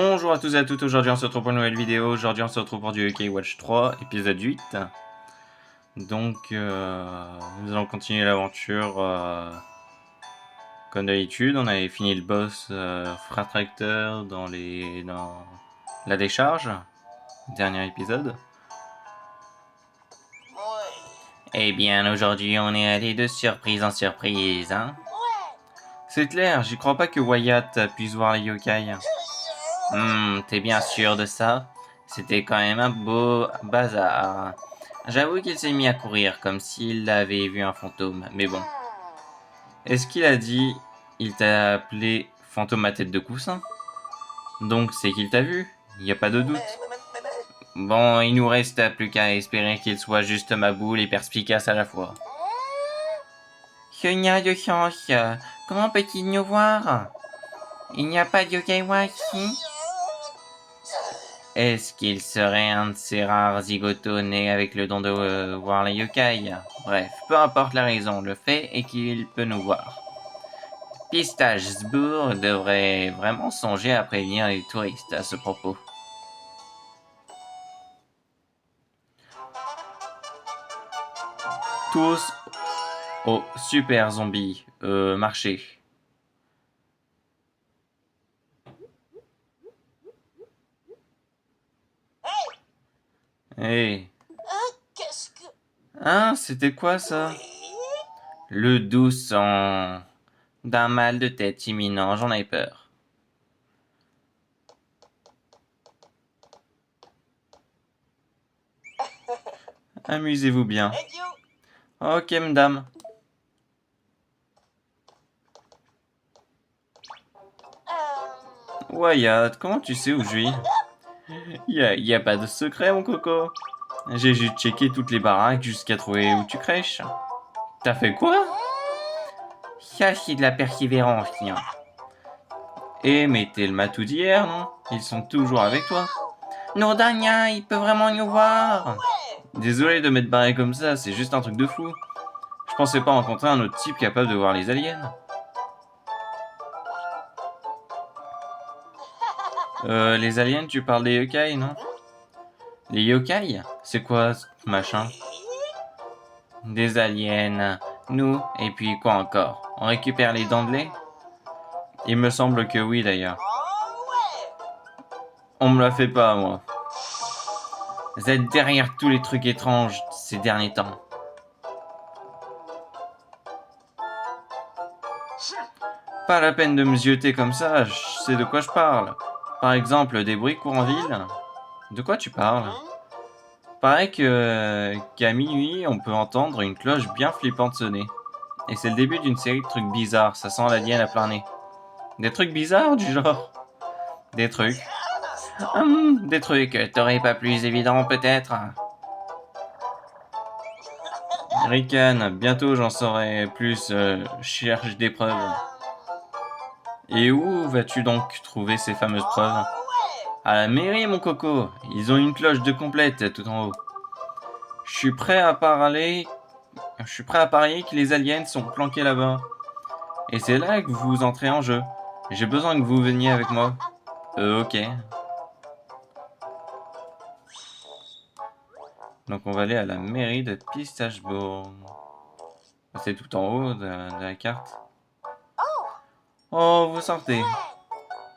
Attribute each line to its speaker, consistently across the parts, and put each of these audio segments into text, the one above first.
Speaker 1: Bonjour à tous et à toutes, aujourd'hui on se retrouve pour une nouvelle vidéo, aujourd'hui on se retrouve pour du Yokai Watch 3, épisode 8. Donc nous allons continuer l'aventure comme d'habitude, on avait fini le boss Frère Tracteur dans la décharge, dernier épisode. Eh bien aujourd'hui on est allé de surprise en surprise, hein. C'est clair, j'y crois pas que Wyatt puisse voir les yokai. T'es bien sûr de ça? C'était quand même un beau bazar. J'avoue qu'il s'est mis à courir comme s'il avait vu un fantôme, mais bon. Est-ce qu'il a dit il t'a appelé fantôme à tête de coussin? Donc c'est qu'il t'a vu, y a pas de doute. Bon, il nous reste plus qu'à espérer qu'il soit juste ma boule et perspicace à la fois. Il n'y a de chance. Comment peut-il nous voir? Il n'y a pas de Yokai ici? Est-ce qu'il serait un de ces rares zigotos nés avec le don de voir les yokai? Bref, peu importe la raison, le fait est qu'il peut nous voir. Pistachesbourg devrait vraiment songer à prévenir les touristes à ce propos. Tous au super zombie marché. Hey.
Speaker 2: Qu'est-ce que...
Speaker 1: Hein, c'était quoi ça? Le doux sang d'un mal de tête imminent, j'en ai peur. Amusez-vous bien. Ok, madame. Wyatt, comment tu sais où je suis? Y a pas de secret, mon coco. J'ai juste checké toutes les baraques jusqu'à trouver où tu crèches. T'as fait quoi? Ça, c'est de la persévérance, tiens. Eh, mais t'es le matou d'hier, non? Ils sont toujours avec toi. Non, Dania, il peut vraiment nous voir. Désolé de m'être barré comme ça, c'est juste un truc de fou. Je pensais pas rencontrer un autre type capable de voir les aliens. Les aliens, tu parles des yokai, non? Les yokai? C'est quoi ce machin? Des aliens. Nous, et puis quoi encore? On récupère les dents de lait? Il me semble que oui d'ailleurs. On me la fait pas, moi. Vous êtes derrière tous les trucs étranges ces derniers temps. Pas la peine de me zioter comme ça, je sais de quoi je parle. Par exemple, des bruits courent en ville. De quoi tu parles? Paraît qu'à minuit, on peut entendre une cloche bien flippante sonner. Et c'est le début d'une série de trucs bizarres, ça sent l'alien à plein nez. Des trucs bizarres du genre? Des trucs. Des trucs, t'aurais pas plus évident peut-être? Rican, bientôt j'en saurai plus, cherche des preuves. Et où vas-tu donc trouver ces fameuses preuves? À la mairie, mon coco, ils ont une cloche de complète tout en haut. Je suis prêt à parier que les aliens sont planqués là-bas. Et c'est là que vous entrez en jeu. J'ai besoin que vous veniez avec moi. Ok. Donc on va aller à la mairie de Pistachebourg. C'est tout en haut de la carte. Oh, vous sortez.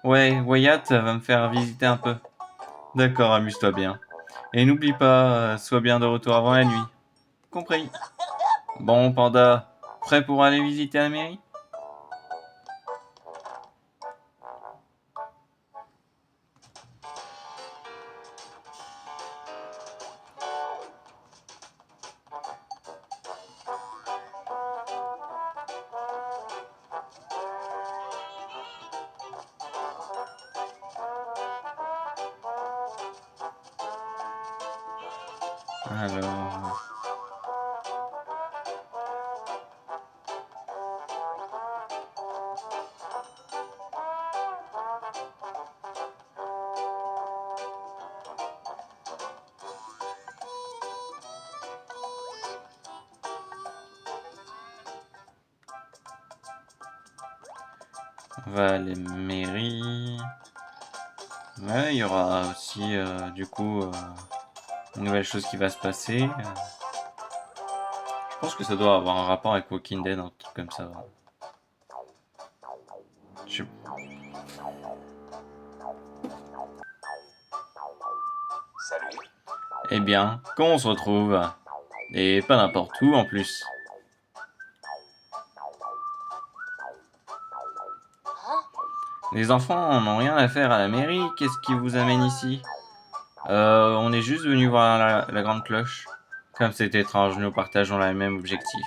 Speaker 1: Ouais, Wyatt va me faire visiter un peu. D'accord, amuse-toi bien. Et n'oublie pas, sois bien de retour avant la nuit. Compris. Bon, Panda, prêt pour aller visiter la mairie? Alors... On va à la mairie. Ouais, il y aura aussi du coup une nouvelle chose qui va se passer. Je pense que ça doit avoir un rapport avec Walking Dead, un truc comme ça. Je sais- Eh bien, quand on se retrouve, et pas n'importe où en plus. Les enfants n'ont rien à faire à la mairie, qu'est-ce qui vous amène ici? On est juste venu voir la grande cloche. Comme c'est étrange, nous partageons le même objectif.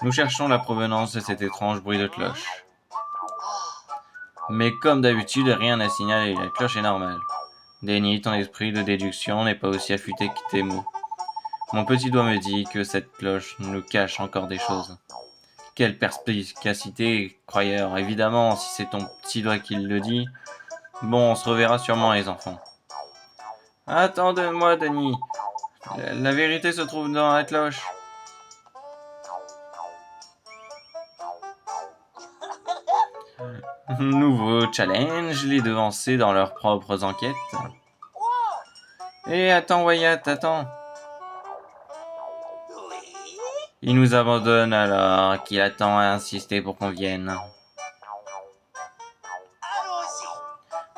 Speaker 1: Nous cherchons la provenance de cet étrange bruit de cloche. Mais comme d'habitude, rien n'a signalé, la cloche est normale. Denny, ton esprit de déduction n'est pas aussi affûté que tes mots. Mon petit doigt me dit que cette cloche nous cache encore des choses. Quelle perspicacité, croyeur. Évidemment, si c'est ton petit doigt qui le dit. Bon, on se reverra sûrement, les enfants. Attendez-moi, Denny. La vérité se trouve dans la cloche. Nouveau challenge, les devancer dans leurs propres enquêtes. Eh, attends, Wyatt, attends. Il nous abandonne alors qu'il attend à insister pour qu'on vienne.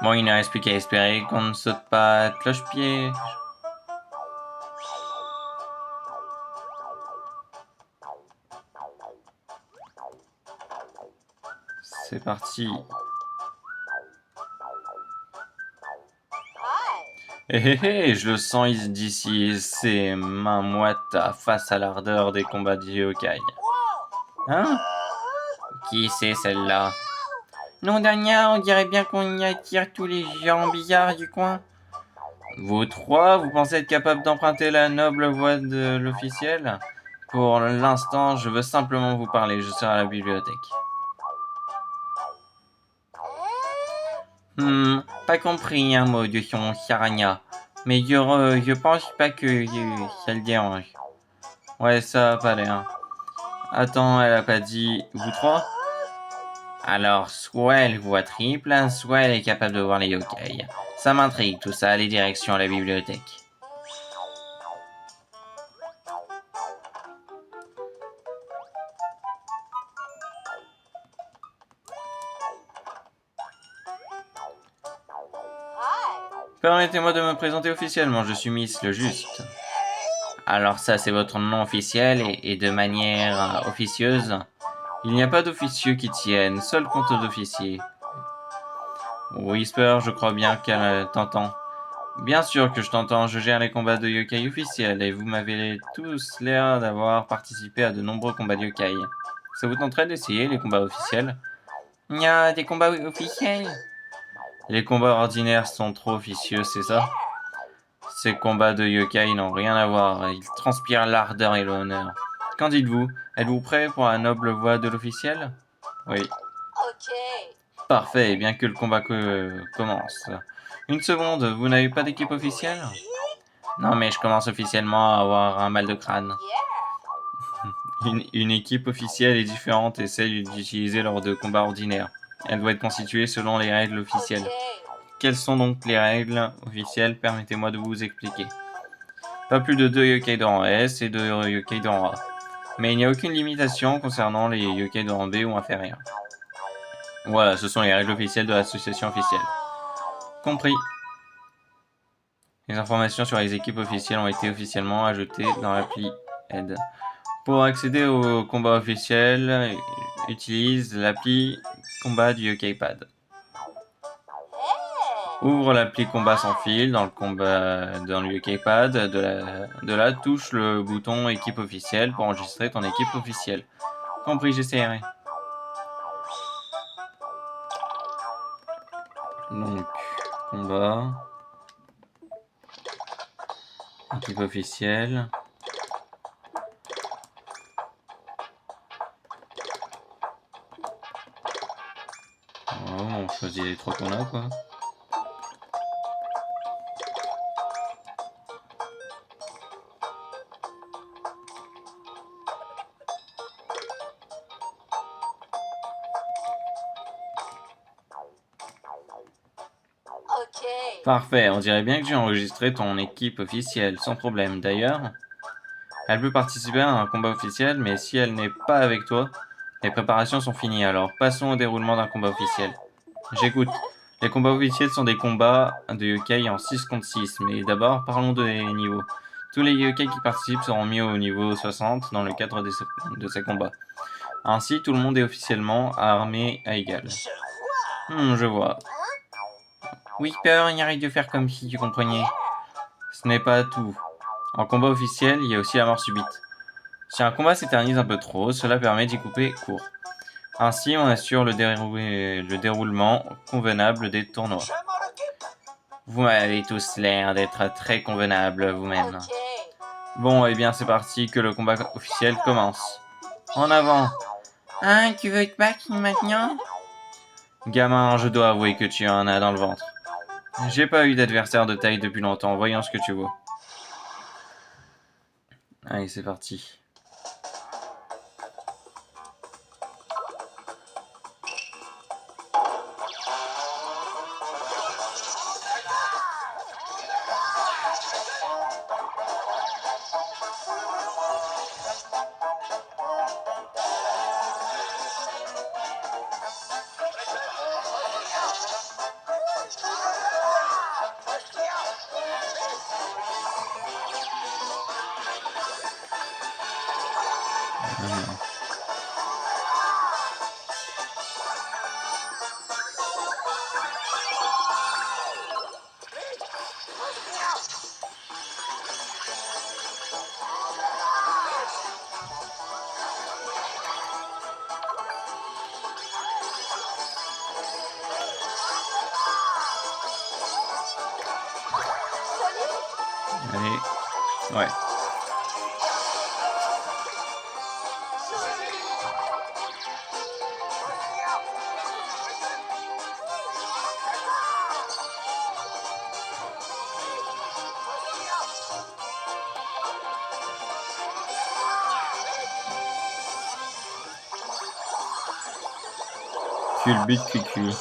Speaker 1: Bon, il ne reste plus qu'à espérer qu'on ne saute pas cloche-pied. C'est parti. Hé hé hé, je le sens d'ici, ses mains moites face à l'ardeur des combats de yokai. Hein? Qui c'est celle-là? Non, Dania, on dirait bien qu'on y attire tous les géants bizarres du coin. Vous trois, vous pensez être capable d'emprunter la noble voie de l'officiel? Pour l'instant, je veux simplement vous parler, je serai à la bibliothèque. Pas compris un mot de son charagna. Mais je pense pas que ça le dérange. Ouais, ça a pas l'air. Attends, elle a pas dit vous trois? Alors, soit elle voit triple, soit elle est capable de voir les yokai. Ça m'intrigue tout ça, les directions à la bibliothèque. Permettez-moi de me présenter officiellement, je suis Miss le Juste. Alors ça, c'est votre nom officiel et de manière officieuse. Il n'y a pas d'officieux qui tiennent, seul compte d'officier. Whisper, je crois bien qu'elle t'entend. Bien sûr que je t'entends, je gère les combats de yokai officiels et vous m'avez tous l'air d'avoir participé à de nombreux combats de yokai. Ça vous tenterait d'essayer les combats officiels? Il y a des combats officiels? Les combats ordinaires sont trop officieux, c'est ça? Ces combats de yokai n'ont rien à voir, ils transpirent l'ardeur et l'honneur. Qu'en dites-vous? Êtes-vous prêt pour la noble voie de l'officiel? Oui. Parfait, bien que le combat commence. Une seconde, vous n'avez pas d'équipe officielle? Non, mais je commence officiellement à avoir un mal de crâne. Une équipe officielle est différente et celle d'utiliser lors de combats ordinaires. Elle doit être constituée selon les règles officielles. Quelles sont donc les règles officielles? Permettez-moi de vous expliquer. Pas plus de 2 yokai de rang S et 2 yokai de rang A. Mais il n'y a aucune limitation concernant les yokai de rang B ou inférieur. Voilà, ce sont les règles officielles de l'association officielle. Compris. Les informations sur les équipes officielles ont été officiellement ajoutées dans l'appli Aide. Pour accéder au combat officiel, utilise l'appli Combat du YokaiPad. Ouvre l'appli Combat sans fil dans le YokaiPad. De là, touche le bouton Équipe officielle pour enregistrer ton équipe officielle. Compris, j'essaierai. Donc, combat. Équipe officielle. Oh, on choisit les trois qu'on a, quoi. Parfait, on dirait bien que j'ai enregistré ton équipe officielle, sans problème. D'ailleurs, elle peut participer à un combat officiel, mais si elle n'est pas avec toi, les préparations sont finies. Alors, passons au déroulement d'un combat officiel. J'écoute. Les combats officiels sont des combats de yokai en 6 contre 6, mais d'abord, parlons des niveaux. Tous les yokai qui participent seront mis au niveau 60 dans le cadre de ces combats. Ainsi, tout le monde est officiellement armé à égal. Je vois. Whisper, il arrête de faire comme si tu comprenais. Ce n'est pas tout. En combat officiel, il y a aussi la mort subite. Si un combat s'éternise un peu trop, cela permet d'y couper court. Ainsi, on assure le déroulement convenable des tournois. Vous avez tous l'air d'être très convenables vous-même. Bon, eh bien c'est parti, que le combat officiel commence. En avant. Hein, tu veux te battre maintenant? Gamin, je dois avouer que tu en as dans le ventre. J'ai pas eu d'adversaire de taille depuis longtemps, voyons ce que tu vois. Allez, c'est parti. Allez, ouais. Culbute cuicui.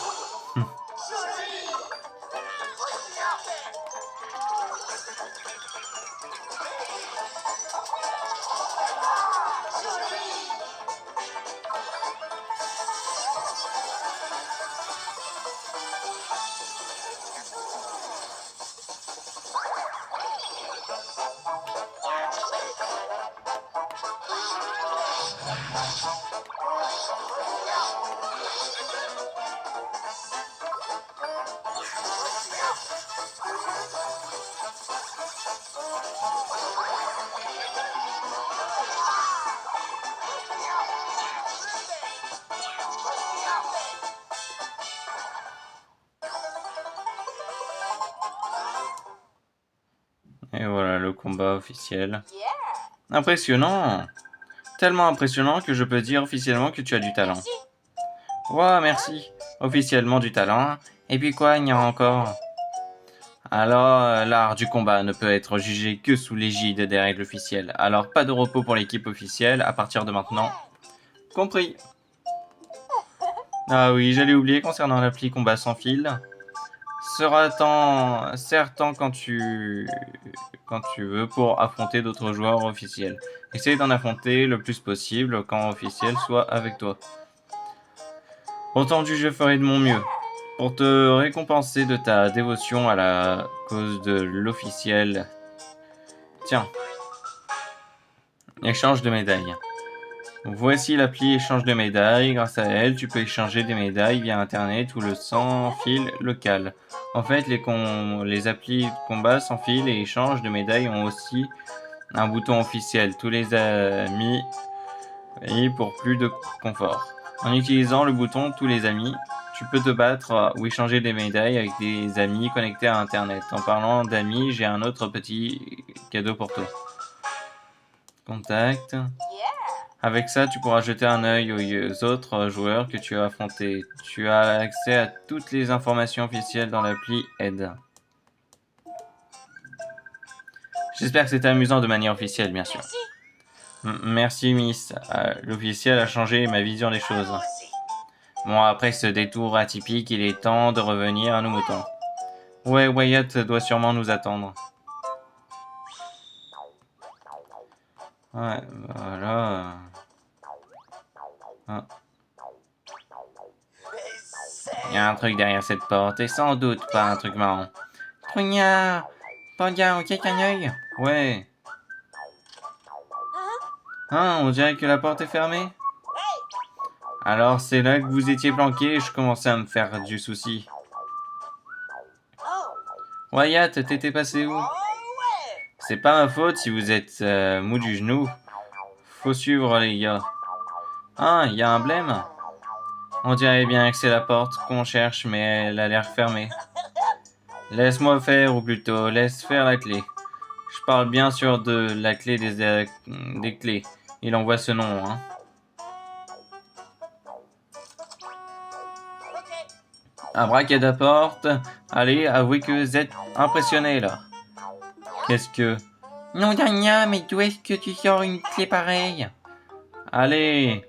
Speaker 1: Et voilà le combat officiel. Impressionnant! Tellement impressionnant que je peux dire officiellement que tu as du talent. Wow, merci. Officiellement du talent. Et puis quoi, il y a encore? Alors, l'art du combat ne peut être jugé que sous l'égide des règles officielles. Alors, pas de repos pour l'équipe officielle à partir de maintenant. Compris. Ah oui, j'allais oublier concernant l'appli combat sans fil. Sera-t-en certain quand tu veux pour affronter d'autres joueurs officiels. Essaye d'en affronter le plus possible quand officiel soit avec toi. Entendu, je ferai de mon mieux. Pour te récompenser de ta dévotion à la cause de l'officiel. Tiens. Échange de médailles. Voici l'appli échange de médailles. Grâce à elle, tu peux échanger des médailles via internet ou le sans fil local. En fait, les applis de combat sans fil et échange de médailles ont aussi un bouton officiel. Tous les amis et pour plus de confort. En utilisant le bouton tous les amis, tu peux te battre ou échanger des médailles avec des amis connectés à internet. En parlant d'amis, j'ai un autre petit cadeau pour toi. Contact. Avec ça, tu pourras jeter un œil aux autres joueurs que tu as affrontés. Tu as accès à toutes les informations officielles dans l'appli Aide. J'espère que c'était amusant de manière officielle, bien sûr. Merci, Miss. L'officiel a changé ma vision des choses. Bon, après ce détour atypique, il est temps de revenir à nos moutons. Ouais, Wyatt doit sûrement nous attendre. Ouais, voilà. Ah. Il y a un truc derrière cette porte, et sans doute pas un truc marrant. Trugnard! Panga, ok, qu'un œil? Ouais. Hein, on dirait que la porte est fermée? Alors c'est là que vous étiez planqué et je commençais à me faire du souci. Wyatt, t'étais passé où? C'est pas ma faute si vous êtes mou du genou. Faut suivre les gars. Ah, il y a un blême? On dirait bien que c'est la porte qu'on cherche, mais elle a l'air fermée. Laisse-moi faire, ou plutôt, laisse faire la clé. Je parle bien sûr de la clé des clés. Il envoie ce nom, hein. Abracadaporte. Allez, avouez que vous êtes impressionné là. Qu'est-ce que... Non, Dania, mais d'où est-ce que tu sors une clé pareille? Allez,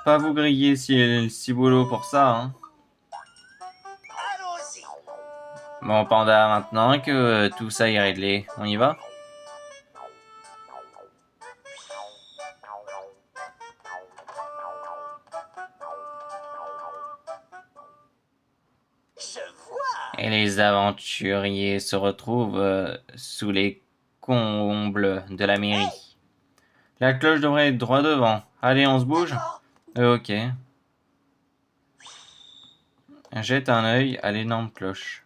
Speaker 1: pas vous griller si boulot pour ça, hein. Bon, Panda, maintenant que tout ça est réglé, on y va? Et les aventuriers se retrouvent sous les combles de la mairie. La cloche devrait être droit devant. Allez, on se bouge? Ok. Jette un œil à l'énorme cloche.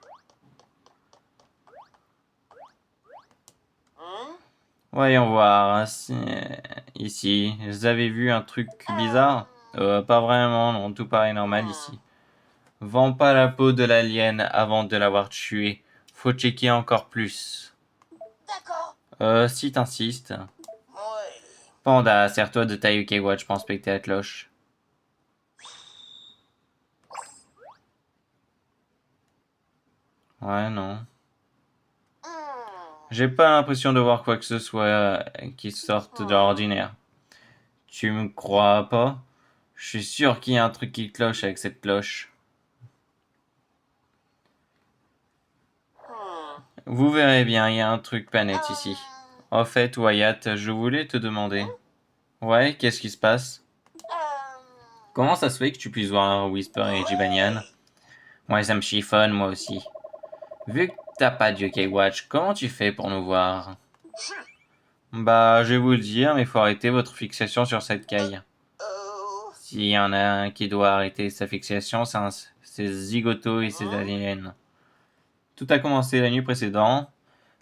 Speaker 1: Voyons voir. Ici, vous avez vu un truc bizarre? Pas vraiment, non, tout paraît normal ici. Vends pas la peau de l'alien avant de l'avoir tué. Faut checker encore plus. Si t'insistes. Panda, sers-toi de ta UK Watch pour inspecter la cloche. Ouais, non. J'ai pas l'impression de voir quoi que ce soit qui sorte de l'ordinaire. Tu me crois pas? Je suis sûr qu'il y a un truc qui cloche avec cette cloche. Vous verrez bien, il y a un truc pas net ici. En fait, Wyatt, je voulais te demander. Ouais, qu'est-ce qui se passe? Comment ça se fait que tu puisses voir Whisper et Jibanyan? Ouais, ça me chiffonne, moi aussi. Vu que t'as pas de UK Watch, comment tu fais pour nous voir? Bah, je vais vous le dire, mais faut arrêter votre fixation sur cette caille. S'il y en a un qui doit arrêter sa fixation, c'est Zigoto et ses aliens. Tout a commencé la nuit précédente,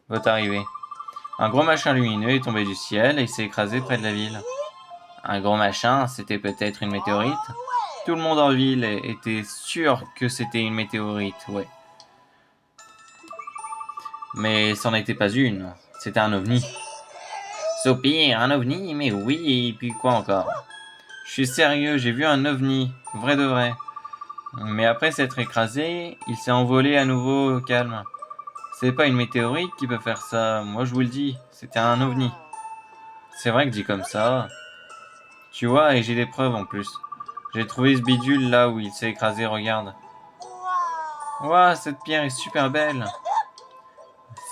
Speaker 1: votre arrivée. Un gros machin lumineux est tombé du ciel et s'est écrasé près de la ville. Un gros machin, c'était peut-être une météorite? Tout le monde en ville était sûr que c'était une météorite, ouais. Mais c'en était pas une, c'était un ovni. Soupir, un ovni? Mais oui, et puis quoi encore? Je suis sérieux, j'ai vu un ovni, vrai de vrai. Mais après s'être écrasé, il s'est envolé à nouveau au calme. C'est pas une météorite qui peut faire ça, moi je vous le dis, c'était un ovni. C'est vrai que dit comme ça. Tu vois, et j'ai des preuves en plus. J'ai trouvé ce bidule là où il s'est écrasé, regarde. Ouah, cette pierre est super belle.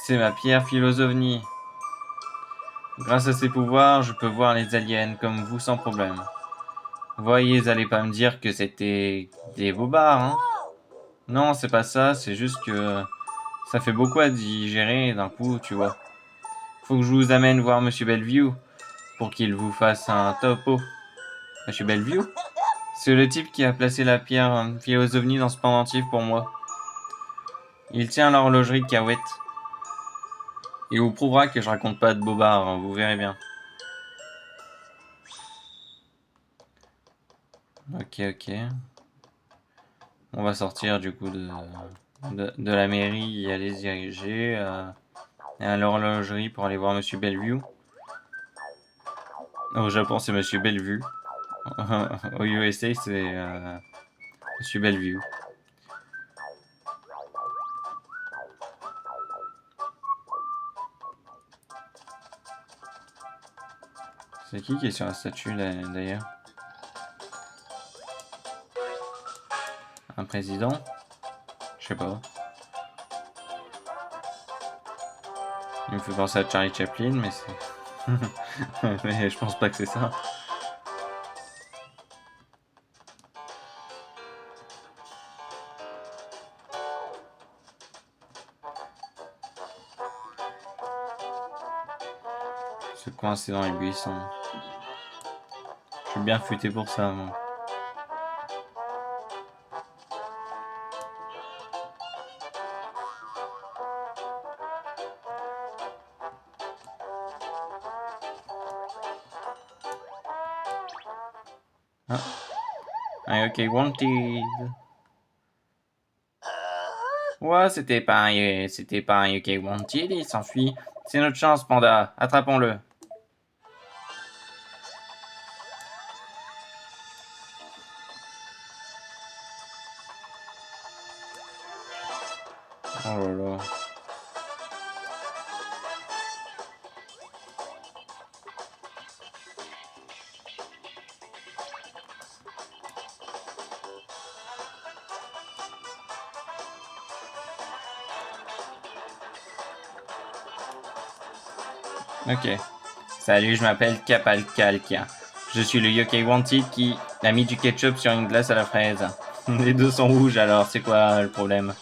Speaker 1: C'est ma pierre Philosovnie. Grâce à ses pouvoirs, je peux voir les aliens comme vous sans problème. Voyez, allez pas me dire que c'était des bobards, hein. Non, c'est pas ça, c'est juste que ça fait beaucoup à digérer d'un coup, tu vois. Faut que je vous amène voir Monsieur Bellevue pour qu'il vous fasse un topo. Monsieur Bellevue? C'est le type qui a placé la pierre Philosovnie dans ce pendentif pour moi. Il tient l'horlogerie de Kawet. Il vous prouvera que je raconte pas de bobards, vous verrez bien. Ok, ok. On va sortir du coup de la mairie et aller se diriger à l'horlogerie pour aller voir Monsieur Bellevue. Au Japon, c'est Monsieur Bellevue. Au USA, c'est Monsieur Bellevue. C'est qui est sur la statue d'ailleurs? Un président? Je sais pas. Il me fait penser à Charlie Chaplin, mais c'est... mais je pense pas que c'est ça. Se coincer dans les buissons. Je suis bien futé pour ça, moi. Ah. Ah, ok, wanted. Ouais, c'était pas un UK wanted, il s'enfuit. C'est notre chance, Panda. Attrapons-le. Oh là là. Ok. Salut, je m'appelle Kapalkalkia. Je suis le Yokai Wanted qui a mis du ketchup sur une glace à la fraise. Les deux sont rouges alors, c'est quoi le problème?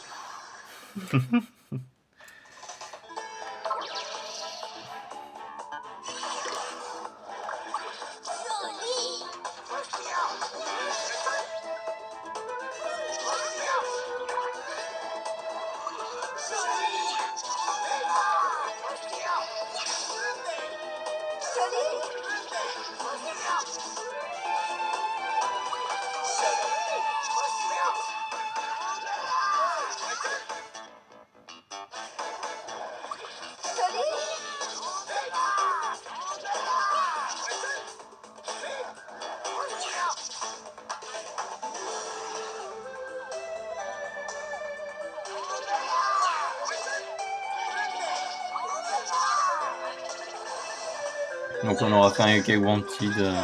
Speaker 1: Donc on aura fait un UK Wanted.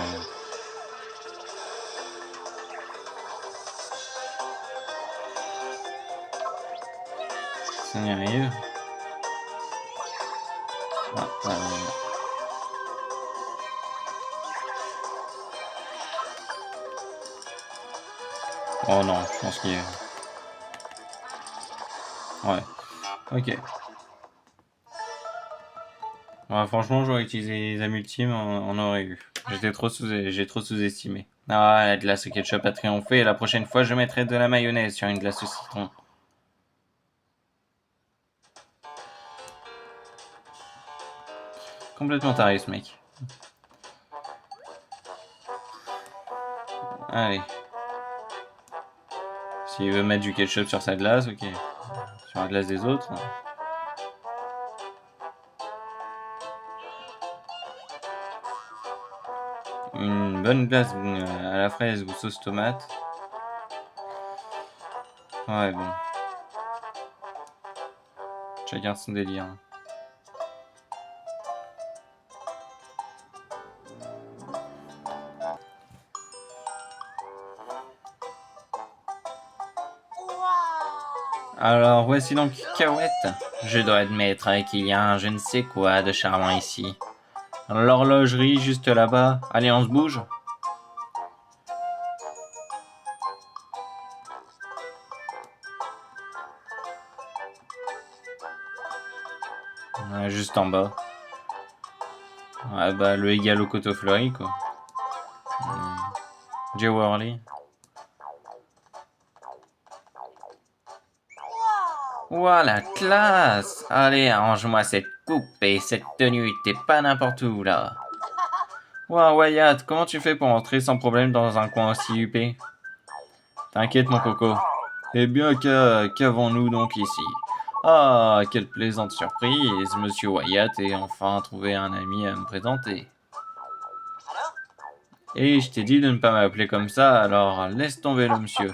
Speaker 1: Ça n'y arrive. Ah, oh non, je pense qu'il y a... Ouais. Ok. Ouais, franchement, j'aurais utilisé les âmes ultimes, on aurait eu. J'ai trop sous-estimé. Ah, la glace au ketchup a triomphé et la prochaine fois, je mettrai de la mayonnaise sur une glace au citron. Complètement taré, ce mec. Allez. S'il veut mettre du ketchup sur sa glace, ok. Sur la glace des autres. Une bonne glace à la fraise ou sauce tomate. Ouais, bon. Chacun son délire. Alors, voici donc Cahouette. Je dois admettre qu'il y a un je ne sais quoi de charmant ici. L'horlogerie juste là-bas. Allez, on se bouge. Ouais, juste en bas. Ouais, bah, le égal au coteau fleuri, quoi. Jay Worley. Ouah, la classe! Allez, arrange-moi cette coupe et cette tenue, t'es pas n'importe où, là. Ouah, Wyatt, comment tu fais pour entrer sans problème dans un coin aussi huppé? T'inquiète, mon coco. Eh bien, qu'avons-nous donc ici? Ah, quelle plaisante surprise! Monsieur Wyatt est enfin trouvé un ami à me présenter. Et je t'ai dit de ne pas m'appeler comme ça, alors laisse tomber le monsieur.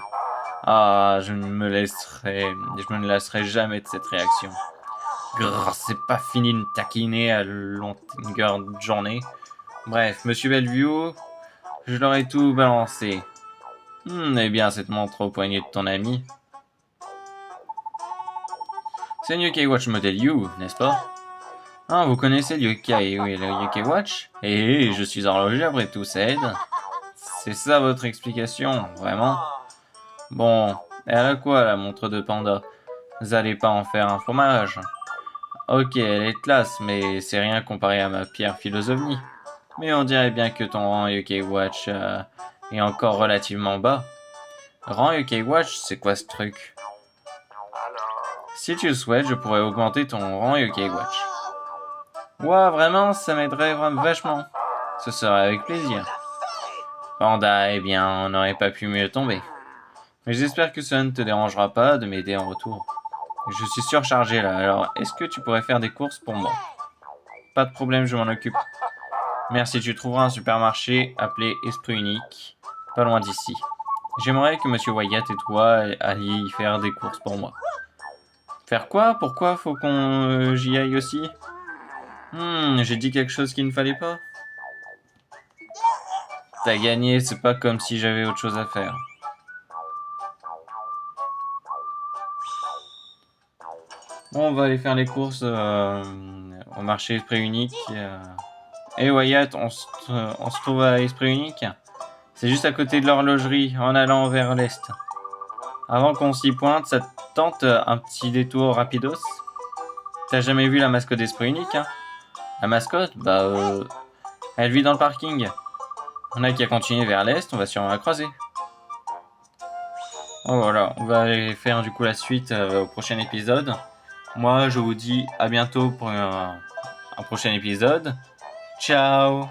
Speaker 1: Ah, je ne lasserai jamais de cette réaction. Grrr, c'est pas fini de me taquiner à longueur de journée. Bref, monsieur Bellevue, je leur ai tout balancé. Eh bien, cette montre au poignet de ton ami. C'est New K Watch Model U, n'est-ce pas? Ah, vous connaissez le yokai, oui, le yokai watch? Eh, je suis horloger après tout, ça aide. C'est ça votre explication, vraiment? Bon, elle a quoi la montre de panda? Vous allez pas en faire un fromage? Ok, elle est classe, mais c'est rien comparé à ma pierre philosophie. Mais on dirait bien que ton rang yokai watch est encore relativement bas. Rang yokai watch, c'est quoi ce truc? Si tu le souhaites, je pourrais augmenter ton rang yokai watch. Ouah, vraiment, ça m'aiderait vraiment vachement. Ce serait avec plaisir. Panda, eh bien, on n'aurait pas pu mieux tomber. Mais j'espère que ça ne te dérangera pas de m'aider en retour. Je suis surchargé là, alors est-ce que tu pourrais faire des courses pour moi? Pas de problème, je m'en occupe. Merci, tu trouveras un supermarché appelé Esprit Unique, pas loin d'ici. J'aimerais que Monsieur Wyatt et toi alliez y faire des courses pour moi. Faire quoi? Pourquoi faut qu'on j'y aille aussi? J'ai dit quelque chose qu'il ne fallait pas? T'as gagné, c'est pas comme si j'avais autre chose à faire. Bon, on va aller faire les courses au marché Esprit Unique. Et Wyatt, on se trouve à Esprit Unique? C'est juste à côté de l'horlogerie, en allant vers l'est. Avant qu'on s'y pointe, ça te tente un petit détour rapidos? T'as jamais vu la mascotte d'Esprit Unique, hein? La mascotte? Elle vit dans le parking. On a qu'à continuer vers l'est, on va sûrement la croiser. Oh voilà, on va aller faire du coup la suite au prochain épisode. Moi, je vous dis à bientôt pour un prochain épisode. Ciao!